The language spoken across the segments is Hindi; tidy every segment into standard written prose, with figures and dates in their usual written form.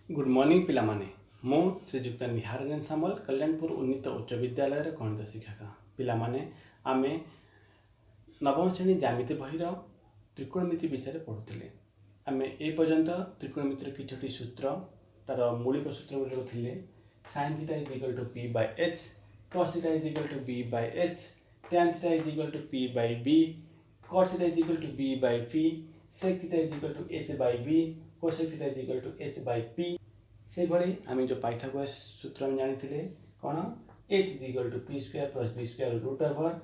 गुड मॉर्निंग पिला माने मु श्रीजुक्त निहार रंजन सामल कल्याणपुर उन्नीत उच्च विद्यालय गणित शिक्षक पिला माने आमे नवम श्रेणी ज्यामिति बहिर त्रिकोणमिति विषय पढ़ुले आमे ए पर्यंत त्रिकोणमितिर किछोटी सूत्र तार मौलिक सूत्र गुड़िक थे sin theta is equal to p by h, cos theta is equal to b by h, tan theta is equal to p by b, cot theta is equal to b by p, sec theta is equal to h by b, cosec theta is equal to h by p। से भली आम जो पाइथागोरस सूत्र में जानी कौन h is equal to p square plus b square root over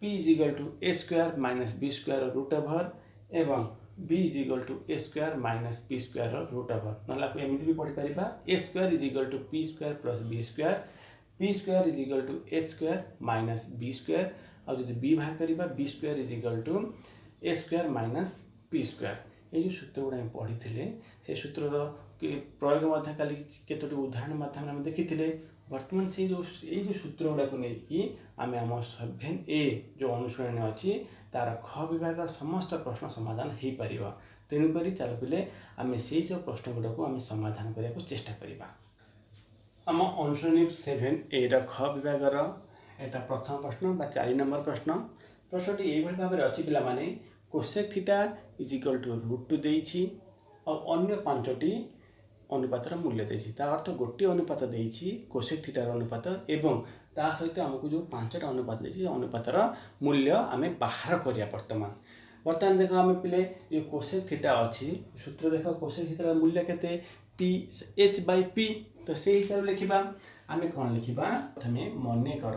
p is equal to a square minus b square root over एवं b is equal to a square minus p square root over ना एमती भी पढ़ी पार a square is equal to p square plus b square, p square is equal to h square minus b square और जो b बाहर करवा b square is equal to a square minus p square. ये जो सूत्र गुड़ा पढ़ी से सूत्र प्रयोग काली केतोटी उदाहरण माध्यम देखी बर्तमान से जो सूत्र गुड़ा को लेकिन आम आम 7A जो अनुशीलन अच्छी तार ख विभाग समस्त प्रश्न समाधान हो पार। तेणुक चल पे आम से सब प्रश्न गुड़ा को आम समाधान करने को चेष्टा करवा। आम अनुशीलन 7A ख विभाग एटा प्रथम प्रश्न बा 4 नंबर प्रश्न। प्रश्नटी ये भाव में अच्छी पे cosec theta is equal to √2 देछि और अन्य 5टी अनुपातर मूल्य देछि। ता अर्थ गोटे अनुपात देछि कोसेक थीटार अनुपात एवं ता सहित आमको जो 5टा अनुपात देछि अनुपातर मूल्य आमे बाहर करिया। वर्तमान देख आम पे ये कोसेक थीटा अच्छी सूत्र देख कोसेक थीटार मूल्य केते p h by p। तो से हिसाब लिखा आम कौन लिखा प्रथम मन कर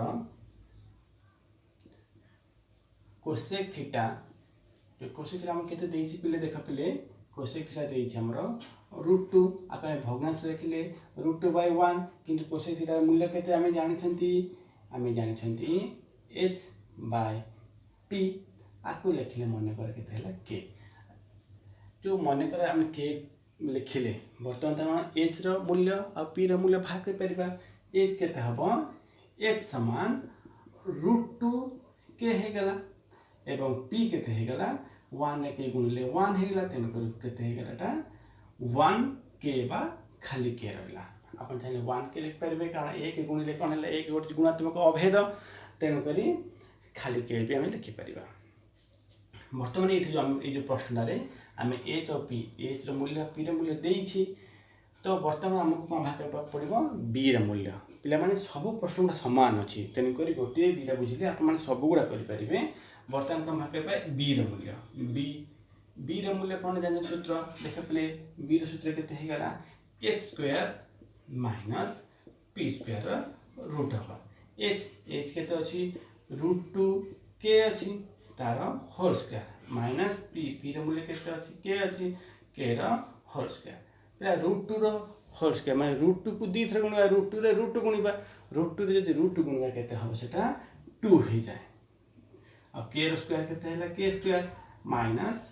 कोसेक थीटा जो कोसेक थीटा आम केते देछि पिले देख पिले कोसेक थीटा देछि हमरो √2 आप भग्नांश लिखिले √2/1 किंतु कोसेक थीटार मूल्य केते आम जानी h by p आपको लिखिले मन कर केते हला k जो मन कर आम k लिखिले बर्तमान h रो मूल्य और p रो मूल्य बाहर कर परिबा। h केते हबो h समान √2 k हे गला एवं p केते हे गला 1 के गुणिले 1 हे गला तेन कर केते हे गलाटा 1 k बा खाली k रहला। अपन चाहे 1 के लिख पारे कारण 1 गुणिले कोन हला 1 गोटे गुणात्मक अभेद तेन करी खाली k भी हम लिखि परिबा। वर्तमान ये जो प्रश्न रे आम h और p h रो मूल्य p रो मूल्य देछि तो वर्तमान हमको कौन भाग करबा पड़िबो b रो मूल्य। पिला माने सब प्रश्न गुड़ा समान अछि तेन करी गोटे दुटा बुझिले आप माने सब गुड़ा करि परिबे। वर्तमान कौन भाग करबा b रो मूल्य b रो मूल्य कौन जाने सूत्र देख पे b रो सूत्र केते हे गला h square minus p square root over h केते अछि √2 k अछि तार होल स्क्वायर माइनस p रो मूल्य केते अछि k अछि k रो होल स्क्वायर पूरा √2 रो होल स्क्वायर माने √2 को दी थर गुणवा √2 रे √2 गुणवा √2 रे जदि √2 गुणवा केते हो सेटा 2 हो जाए और k रो स्क्वायर केते हला k स्क्वायर माइनस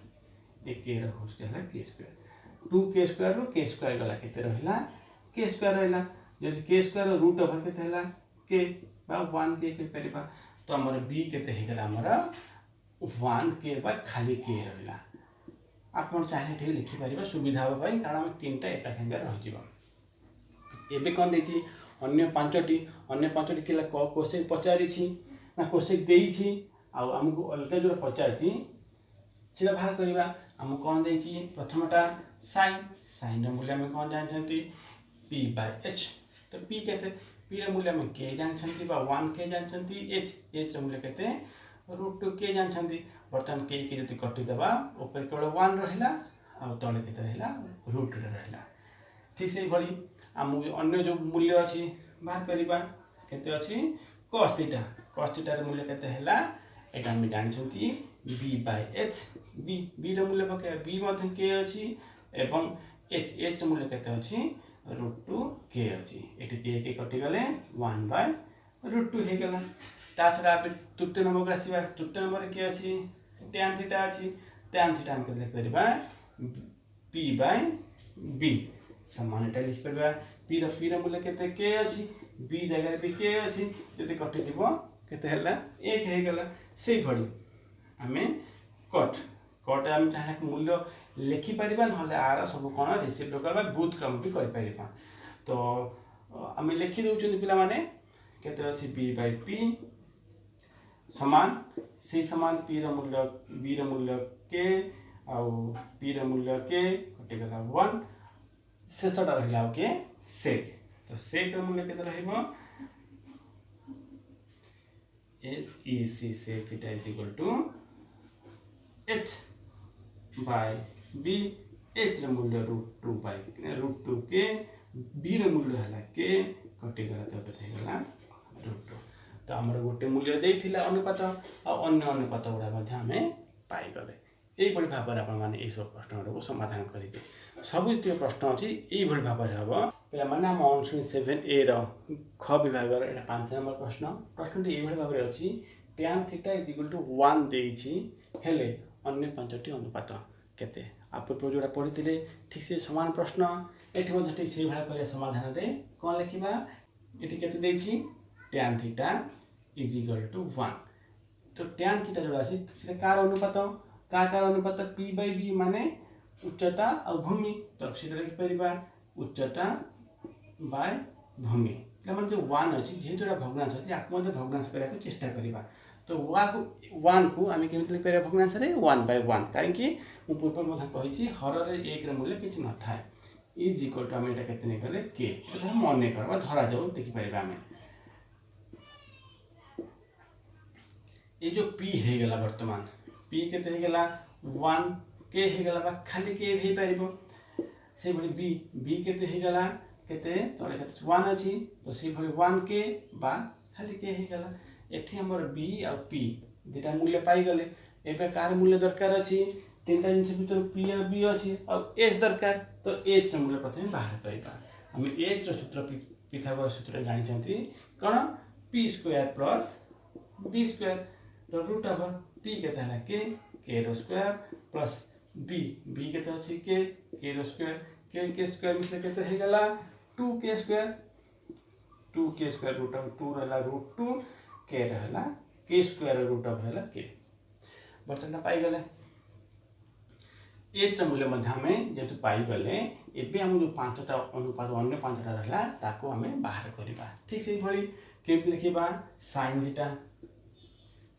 k रो होल स्क्वायर हला k square 2k square rho k square गला केते रहला k स्क्वायर रहला जदि k square rho root over केते हला k बा 1k के परिबा तो हमर b केते हे गला हमर 1k बा खाली k रहला। आपन चाहे ठीक लिखि परिबा सुविधा हो भाई कारण हम तीनटा एका संगे रह जिवो। एबे कोन देछि अन्य 5टी केला कोसेक पचारि छी ना कोसेक देइ छी आ हमको अलगा जो पचारि छिला भाग करबा हम कोन देछि प्रथमटा sin रो मूल्य हम कोन जानछंती p by h तो p केते p रो मूल्य हम k जानछंती बा 1k जानछंती h रो मूल्य केते √2k जानछंती। बर्तमान k के जति कटि दबा ऊपर केवल 1 रहला आ तळे केते रहला √2 रहला। ठीक से भली हम अन्य जो मूल्य अछि बाहर करबा केते अछि cos थीटा रो मूल्य केते हला एटा हम जानछंती b by h b रो मूल्य पके b मध्ये k अछि एवं h रो मूल्य केते अछि √2k अछि एटी k कटि गले 1/√2 हे गला। ता छडा आप तृतीय नंबर राशिबा तृतीय नंबर के अछि tan थीटा अछि tan थीटा हम लिख परबा p by b समान एटा लिख परबा p रो मूल्य केते k अछि b जगह पे k अछि जति कटि दिबो केते हला 1 हे गला। से भडी हमें कट हम चाहे मूल्य लिखिपर ना आर सब कौन रिसीव करवा बुथ क्रम भी कर तो आम लिखि दौरान पिला माने केते अछि बी बाय पी समान सी समान पी मूल्य बी मूल्य के आउ पी मूल्य के कटिगला 1 शेषटा रहा के सेक तो सेक मूल्य केते रहइबो S E C sec theta is equal to H by B H मूल्य √2 बाय √2 के बी मूल्य है के कटिगला तो गला √2 तो आमर गोटे मूल्य देइथिला अनुपात आ अन्य अनुपात गुड़ा आम पाईगले यही भाव में आपने सब प्रश्न गुड़ा समाधान करेंगे सब जो प्रश्न अच्छी यही भाव में हम पे आम 7A ख विभाग 5 नंबर प्रश्न प्रश्नटी ये भाव में अच्छी tan theta is equal to 1 देइछि हेले अन्य 5टी अनुपात केते आप पूर्व जोड़ा पढ़ी ठीक से समान प्रश्न ये ठीक से भाव कर समाधान रे कौन लिखा ये केते देइछि tan theta is equal to 1 तो tan थीटा जोड़ा अछि से कार अनुपात p बाय b माने उच्चता और भूमि तो सीधा लिखि परिबा उच्चता बाय भूमि मतलब जो 1 अछि जेतुरा भग्नांश अछि आकु मध्य भग्नांश करिया को चेष्टा करिबा तो 1 को आम केमिति लिखि परिबा भग्नांश रे 1 बाय 1 काहे कि मु पूर्व मथा कहिछि हर रे 1 रे मूल्य किछि न थाए इज इक्वल टू आम एटा केते नै करले के एटा मने करबा धरा जाऊ देखि परिबा आमे ये जो p हे गेला वर्तमान p केते हे गेला 1 के हे गेला बा खाली के हे परिबो से भली b केते हे गेला केते तळे केते 1 अछि तो से भली 1 के बा खाली के हे गेला एठी हमर b और p दुटा मूल्य पाई गले एबे कार मूल्य दरकार अछि तीनटा जिंस भीतर p और b अछि और h दरकार तो h र मूल्य प्रथमे बाहर करिबा हम h र सूत्र पिथागोरस सूत्र जानि छथि कोन p² + b² तो रूट ओवर p केते हला के रो स्क्वायर प्लस b केते अछि के रो स्क्वायर के स्क्वायर मिले केते हे गेला 2k² रूट ओवर 2 रहला √2 के रहला k² रूट ओवर रहला के बचला पाई गले h र मूल्य मध्य हमें जेतु पाई गले एबे हम जो 5टा अनुपात अन्य 5टा रहला ताको हमें बाहर करिबा ठीक से भली केमति लिखिबा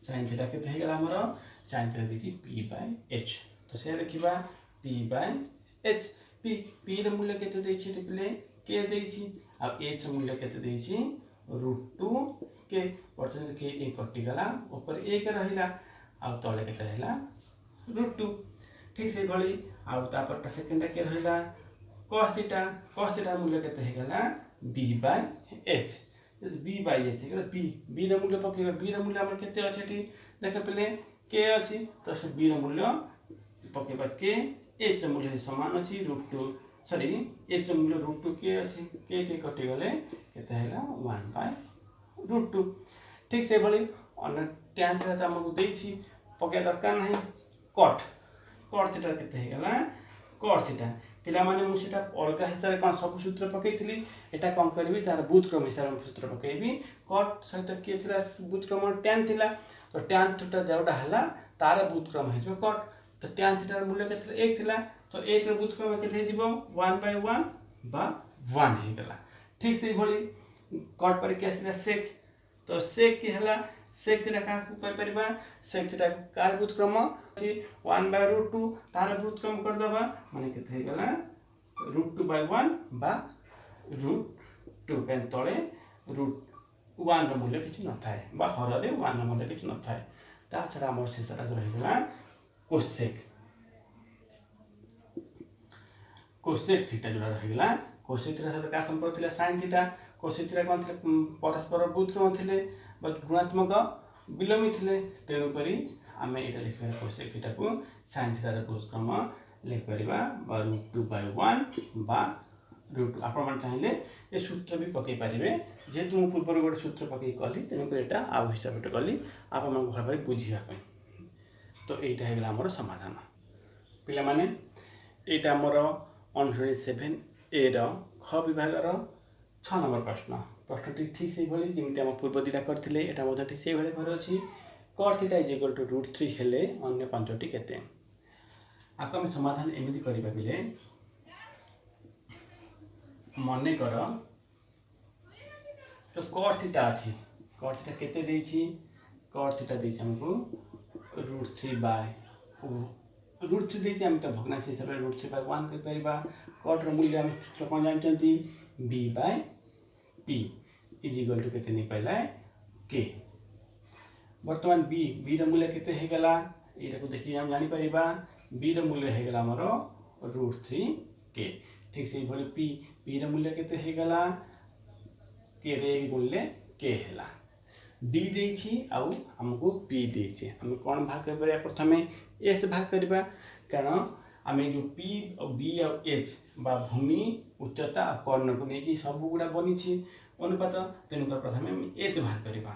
sin थीटा केते हे गेला हमरो sin थीटा दिछि p/h तो से लिखिबा p/h p र मूल्य केते देछि टिपले के देछि आ h र मूल्य केते देछि √2 के परसेंट के कटि गला ऊपर 1 रहिला आ तळे केते रहला √2 ठीक से भली आ तापर सेकंड के रहिला cos थीटा मूल्य केते हे गला b/h b/h के b र मूल्य पकेबा b र मूल्य हमर केते अछि एठी देख पले के अछि तो से b र मूल्य पकेबा के h र मूल्य समान अछि √2 सॉरी h र मूल्य √2 के अछि के कटि गले केते हैला 1/√2 ठीक से भली अन tan थीटा त हमकु देछि पके दरकार नाही cot थीटा केते हे गला cot थीटा पिला माने मु सेटा अलगा हिसाब कोन सब सूत्र पकेइथिली एटा कोन करबी तार बुत क्रम हिसाब सूत्र पकेइबी cot सहित के थिला बुत क्रम tan थिला तो tan थीटा जोटा हला तार बुत क्रम हेजो cot तो tan थीटा मूल्य केते 1 थिला तो 1 रे बुत क्रम केते जिवो 1/1 बा 1 हे गेला ठीक से भली cot पर के आसीला sec तो sec के हला sec थीटा का को कहि परिबा sec थीटा कार बुत क्रम 1/√2 तार बुत क्रम कर दबा माने केते हे गेला √2/1 बा √2 पेन तळे √1 र मूल्य किछ न थाए बा हर रे 1 र मूल्य किछ न थाए ता छडा हमर शेषटा रहि गेला cosec थीटा जोड़ा रहि गेला cosec थीटा साथ का संपर्क थिला sin थीटा cosec थीटा कोन थिले परस्पर बुत क्रम थिले गुणात्मक विलोमी थिले तेणु करी आमे एटा लिखबा cosec थीटा को sin थीटा र बुत क्रम लिख परिबा √2/1 बा √2 आपण मन चाहिले ए सूत्र भी पके परिबे जेतु मु पूर्व गोटे सूत्र पके कली तेणु करी एटा आ हिसाब से कली आपण मन भाबे बुझिया पय तो एटा हेगला हमर समाधान पिला माने एटा हमर 7A र ख विभाग र 6 नंबर प्रश्न ठीक से भली जेमति हम पूर्व दिटा करथिले एटा मधा ठीक से भली भर अछि cot theta is equal to √3 हेले अन्य 5टी केते आपको आम समाधान एमती करवा बेले मन कर तो कट थीटा अच्छी कट थीटा केते देछि कट थीटा देछि हमको √3 बाय √3 देछि हम तो भग्नांश हिसाब से √3 बाय 1 कर परिबा कट रो मूल्य हम सूत्र कोन जानचंती b by p is equal to केते नहीं पाइला k वर्तमान b रो मूल्य केते हे गला एटा को देखि हम जानि परिबा b रो मूल्य हे गला हमरो √3 k ठीक से भली p रो मूल्य केते हे गला k रे गुणले k हैला d देछि आउ हमको p देछि हम कोन भाग करबा प्रथमे a से भाग करबा कारण आमे जो p और b और h बा भूमि उच्चता कर्ण को नेकी सब गुडा बनिछि अनुपात तेनुका प्रथमे हम h भाग करबा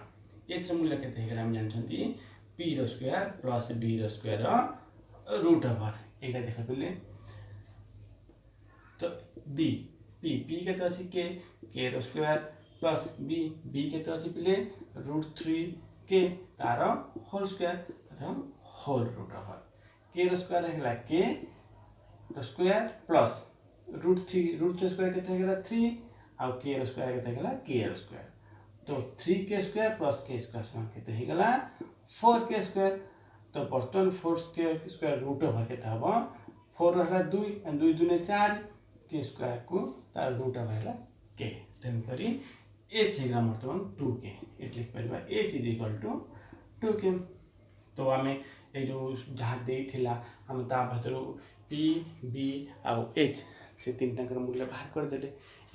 h रो मूल्य केते हेगला हम जानछंती p रो स्क्वायर प्लस b रो स्क्वायर रूट ओवर एटा देखा पले तो b p केते अछि k रो स्क्वायर प्लस b केते अछि पले √3 k तार होल स्क्वायर होल रूट ओवर k रो स्क्वायर हेला k रो स्क्वायर प्लस √3 स्क्वायर केते हेला 3 आ k रो स्क्वायर केते हेला k रो स्क्वायर तो 3k square plus k square केते हेला 4k स्क्वायर तो बर्तन 4k स्क्वायर रूट ओवर केते हबो 4 रहला 2 और 2 2 4 k स्क्वायर को तार रूट ओवर हेला k तेन करी h हेगा बर्तमान 2k एट लिख परबा h is equal to 2k तो आमे ए जो जहाँ देथिला हम ता भतरो p b आउ h से तीनटा कर मूल्य बाहर कर देले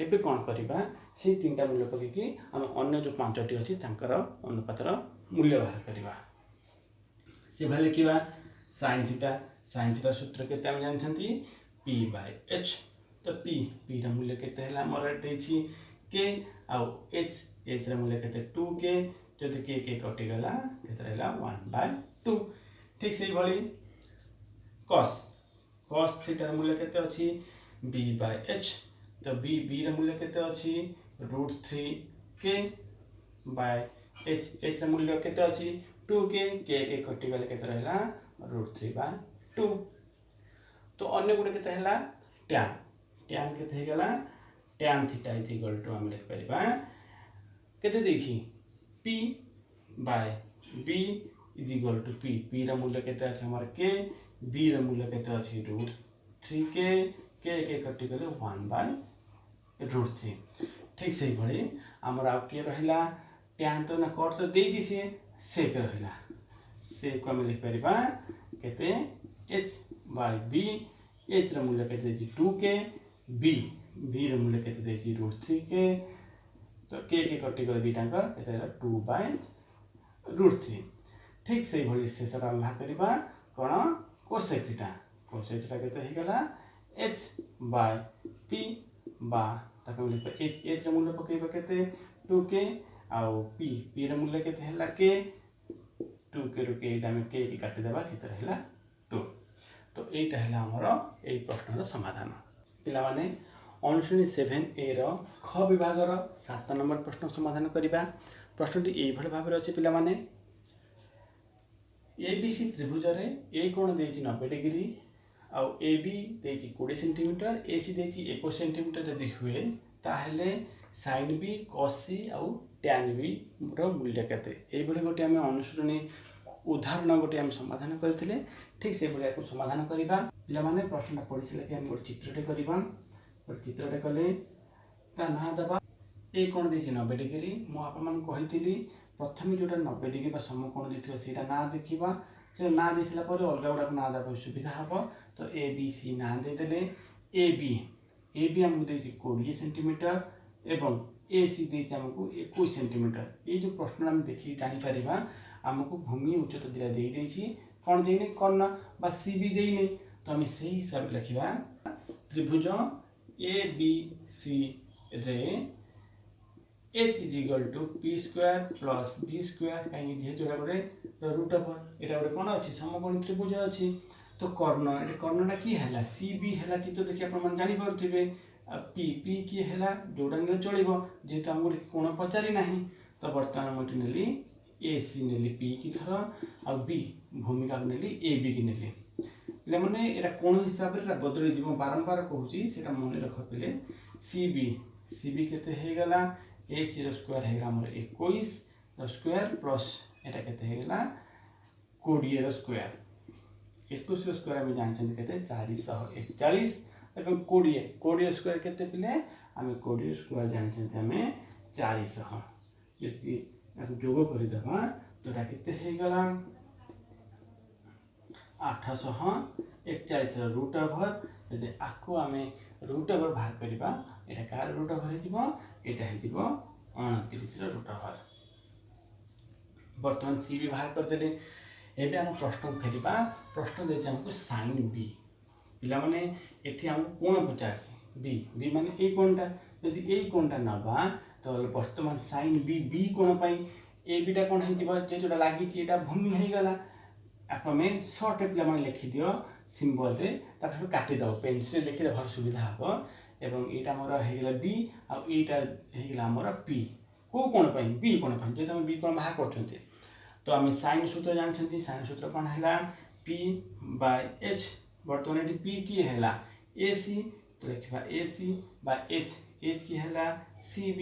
एबे कोन करबा से तीनटा मूल्य पके कि हम अन्य जो पांचटी अछि तांकर अनुपातर मूल्य बाहर करबा से भले लिखिबा sin थीटा सूत्र केते हम जानछंती p बाय h तो p रा मूल्य केते हला हमर देछि k आउ h रा मूल्य केते 2k जदि k कटि गला केते रहला 1/2 ठीक से भली cos थीटा मूल्य केते अछि b बाय h तो b रा मूल्य केते अछि √3k बाय h रा मूल्य केते अछि 2k k कटि गले केते रहला √3/2 तो अन्य गुडे केते हला tan केते हे गला tan theta is equal to हम लिख परिबा केते देछि p by b is equal to p रा मूल्य केते अछि हमर k b रा मूल्य केते अछि √3k k कटि गले 1/√3 ठीक से भली हमर आ के रहला tan तो ना कट तो देछि से सेक रहला से को हम लिख परिबा केते h बाय b h रा मूल्य केते देछि 2k b रा मूल्य केते देछि √3k तो k कटि गले बीटांका केते रहला 2/√3 ठीक से भली से सब हम भाग करबा कोन cosec थीटा केते हे गला h बाय p बा ताको लिख h रा मूल्य पकेबा केते 2k आउ p रा मूल्य केते हला k 2k रो k दामे k की काटि देबा केते रहला 2 तो एटा हला हमर एई प्रश्न रो समाधान पिला माने अनुश्रेणी 7a रो ख विभाग रो 7 नंबर प्रश्न समाधान करिबा प्रश्नटी एई भले भाबे अछि पिला माने ABC त्रिभुज रे a कोण देछि 90 डिग्री आउ AB देछि 20 सेंटीमीटर AC देछि 21 सेंटीमीटर यदि हुए ताहले sin B cos C आउ tan B रो मूल्य केते एई भले गोटे हम अनुश्रेणी उदाहरण गोटे हम समाधान करथिले ठीक से भले को समाधान करिबा पिला माने प्रश्न पढिसिले कि हम गोटे चित्रटे करिबा गोटे चित्रटे कले ता ना दबा ए कोण देछि 90 डिग्री मो आपन मन कहिथिली प्रथम जोटा 90 डिग्री बा समकोण दिथिबा सेटा ना देखिबा से ना दिसला पर अलगा गुडा ना दबा सुविधा हबो तो ए बी सी ना दे देले ए बी हमको देछि 20 सेंटीमीटर एवं ए सी देछि हमको 21 सेंटीमीटर ये जो प्रश्न हम देखि जानि परिबा हमको भूमि उच्चता दिला दे देछि कोन देइने कर्ण बा सी बी देइने तो हम सही हिसाब लिखिबा त्रिभुज ए बी सी रे h is equal to p square plus b square कहीं जे जोड़ा बड़े रूट ओवर एटा बड़े कोन अछि समकोण त्रिभुज अछि तो कर्ण एटा कर्णटा की हैला सी बी हैला चित्र देखि अपन मन जानि परथिबे पी की हैला जोड़ा ने चलिबो जेतो हम गोटे कोण पचारि नाही तो वर्तमान मोटी नेली ए सी नेली पी की थर आ बी भूमिका नेली ए बी की नेली पिला माने एटा कोण हिसाब रे बदली जीव बारंबार कहूची सेटा मन रख पिले सीबी केते हे गला AC रो स्क्वायर हे हमर 21 रो स्क्वायर प्लस एटा केते हे गला 20 रो स्क्वायर 21 रो स्क्वायर हम जानछन केते 441 एवं 20 स्क्वायर केते पिले हम 20 स्क्वायर जानछन हमें 400 यदि जोग करि दबा तो एटा केते हे गला 841 रूट ओवर यदि आको आमे रूट ओवर बाहर करिबा एटा कार रूट ओवर हेजिबो एटा हेजिबो 29 रो रूट ओवर वर्तमान सी भी बाहर कर देले एबे हम प्रश्न फेरिबा प्रश्न देछ हमको sin b पिला माने एठी हम कोण पचारछि b माने ए कोणटा यदि ए कोणटा नबा तो वर्तमान sin b कोण पई ए बीटा कोण हेजिबो जे जोटा लागि छि एटा भूमि हे गला आको में शॉर्ट पिला माने लिखि दियो सिंबल रे ताठो काटि दो पेंसिल लिखि भर सुविधा हबो एवं एटा मोर हे गेला b आ एटा हे गेला मोर p को कोण पई b कोण पई जे हम b कोण बाहर करछन्ते तो हम sin सूत्र जानछन्ती sin सूत्र कोन हैला p/h वर्तमान एटी p की हैला ac तो लिखबा ac/h h की हैला cb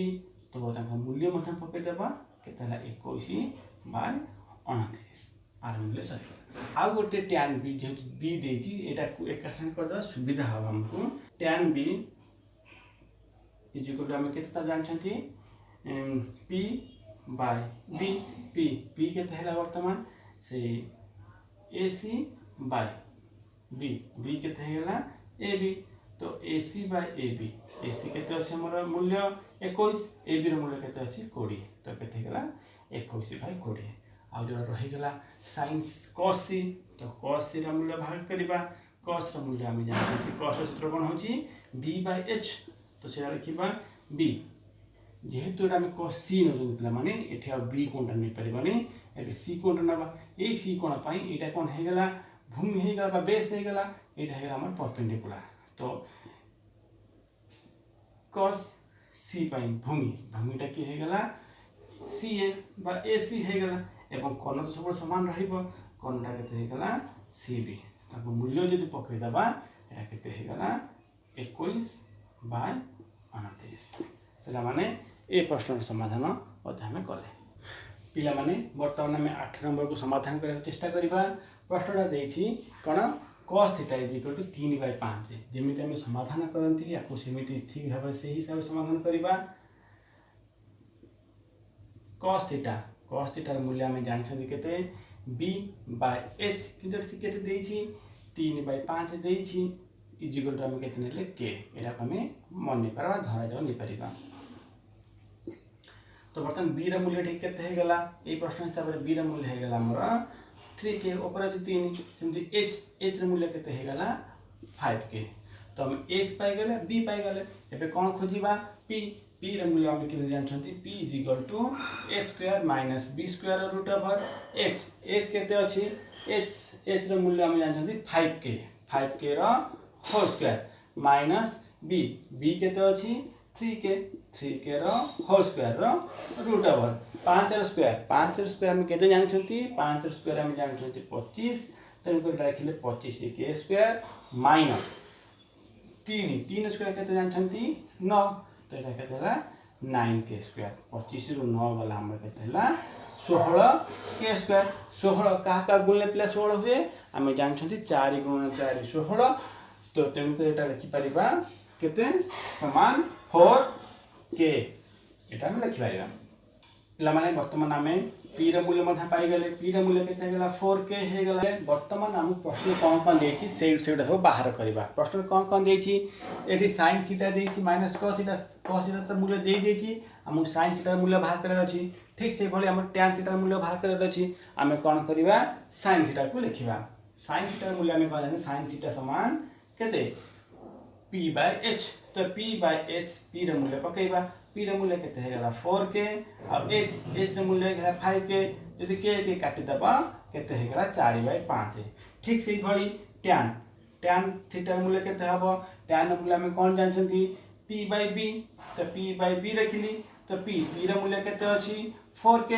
तो ताका मूल्य मथन पके देबा केतला 21/29 आर मूल्य सही आ गोटे tan b जे b देछि एटा एक संग कर द सुविधा हो हमको tan b is equal to हम केतना जानछन्ती p/b p केते हैला वर्तमान से ac/b b केते हैला ab तो ac/ab ac केते अछि हमर मूल्य 21 ab रो मूल्य केते अछि 20 तो केते हैला 21/20 आ जो रही गला sin cos c तो cos c रा मूल्य भाग करिबा cos रा मूल्य हम जानते cos सूत्र कोन होची b/h तो सेरा लिखिबा b जेहेतु हम cos c न पिला माने एठी आ b कोनटा नै परिबानी एबे c कोनटा नबा ए c कोन पई एटा कोन हे गला भूमि हे गला बा बेस हे गला एटा हे हमर परपेंडिकुलर तो cos c पई भूमिटा की हे गला ca बा ac हे गला एवं कोन तो सब समान रहिबो कोनटा केते हे गला cb ताको मूल्य जदि पकई दबा एटा केते हे गला 21/29 पिला माने ए प्रश्न समाधान अध्ययन कले पिला माने वर्तमान में 8 नंबर को समाधान करने चेष्टा करिबा प्रश्नटा देछि कोन cos थीटा = 3/5 जेमिति हम समाधान करंती याको सेमिति ठीक भाबे से हिसाब समाधान करिबा cos थीटा मूल्य हम जानछन केते b/h किंतु केते देछि 3/5 देछि इजिकल टू हम केते नेले k एटा हमें मन करबा धरा जाव नि परिबा तो बर्तन b रा मूल्य ठीक केते हे गला ए प्रश्न हिसाब रे b रा मूल्य हे गला हमर 3k ऊपर अछि 3 सेमति h रा मूल्य केते हे गला 5k तो हम h पाई गेले b पाई गेले एबे कोन खोजिबा p रा मूल्य हम केते जानछंती p h² - b² root over h केते अछि h रा मूल्य हम जानछंती 5k रा होल स्क्वायर माइनस b केते अछि 3k रा होल स्क्वायर रा रूट ओवर 5 रा स्क्वायर हम केते जानछंती 5 रा स्क्वायर हम जानछंती 25 तन को लिखले 25k² माइनस 3 स्क्वायर केते जानछंती 9 तो एटा केते हला 9k² 25 रु 9 वाला हम केते हला 16k² 16 का गुणले प्लस 16 हुए हम जानछंती 4 × 4 16 तो तेन को एटा लिखि परिबा केते समान 4k एटा हम लिखि परिबा पिला माने वर्तमान हमें p रा मूल्य मथा पाई गेले p रा मूल्य केते गेला 4k हे गेला वर्तमान हम प्रश्न कोन देछि सेटा सब बाहर करबा प्रश्न कोन देछि एठी sin थीटा देछि माइनस cos थीटा तो मूल्य दे देछि हम sin थीटा मूल्य बाहर करे अछि ठीक से भली हम tan थीटा मूल्य बाहर करे अछि हम कोन करबा sin थीटा को लिखिबा sin थीटा मूल्य हम कहले sin थीटा समान केते p/h तो p/h p रा मूल्य पकेबा p रा मूल्य केते हेला 4k और h रा मूल्य हेला 5k यदि k काटि दबा केते हेला 4/5 ठीक से भली tan थीटा मूल्य केते हबो tan मूल्य हम कोन जानछंती p/b तो p/b रखिली तो p रा मूल्य केते अछि 4k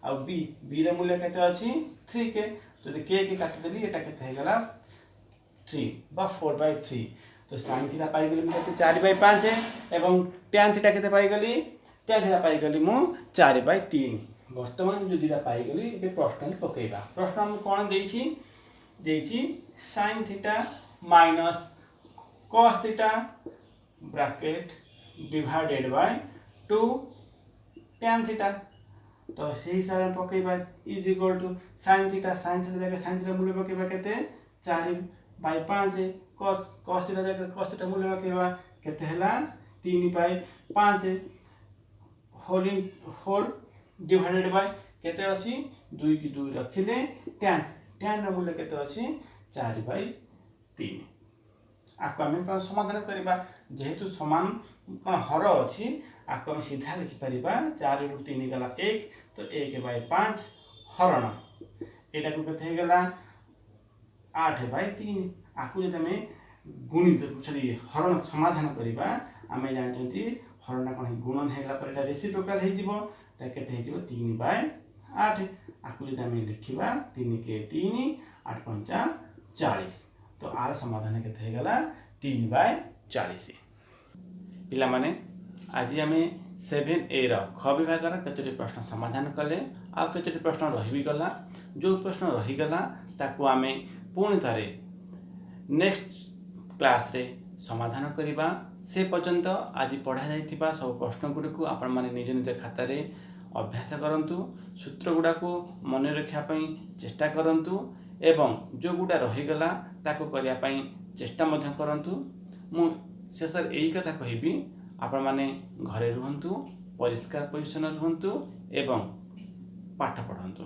और b रा मूल्य केते अछि 3k तो यदि k काटि देली एटा केते हेला 3 बा 4/3 तो sin थीटा पाइगली मु केते 4/5 एवं tan थीटा केते पाइगली tan थीटा पाइगली मु 4/3 वर्तमान जो दिटा पाइगली ए प्रश्न पकेइबा प्रश्न हम कोन देछि sin theta minus cos theta bracket divided by 2 tan theta तो से हिसाब से पकेइबा is equal to sin theta जगह sin थीटा मूल्य पकेइबा केते 4/5 cos थीटा जगह cos थीटा मूल्य पकेइबा केते हला 3/5 होल डिवाइडेड बाय केते अछि 2 की 2 रखिले tan रो मूल्य केते अछि 4/3 आको आमे समाधान करबा जेहेतु समान कोन हर अछि आको हम सीधा लिखि परिबा 4 * 3 गला 1 तो 1/5 हरण एटा को कथे गला 8/3 आको जदि हमें गुणित हरण समाधान करबा आमे जानथि हरण कोन गुणन हेला पर एटा रेसिप्रोकल हे जिवो त केते हे जिवो 3/8 आको जदि हमें लिखिबा 3 के 3 8 5 40 तो आर समाधान केते हे गला 3/40 पिला माने आज आम 7A ख विभाग केतोटी प्रश्न समाधान कले आ केतोटी प्रश्न रही गला जो प्रश्न रहीगला ताकू आम पुणी थे नेक्स्ट क्लास रे समाधान करवा से पर्यंत आज पढ़ा जाइथिबा सब प्रश्न गुड़िक आपण माने निज निज खाता रे अभ्यास करंतु सूत्र गुड़ा को मन रखा चेष्टा करंतु एवं जो गुड़ा रहीगला ताकू करने चेष्टा मध्य करंतु मु शेष यही कथा कहबी आपण माने घरे रुहंतु परिष्कार परिच्छन्न रुहंतु एवं पाठ पढ़ंतु।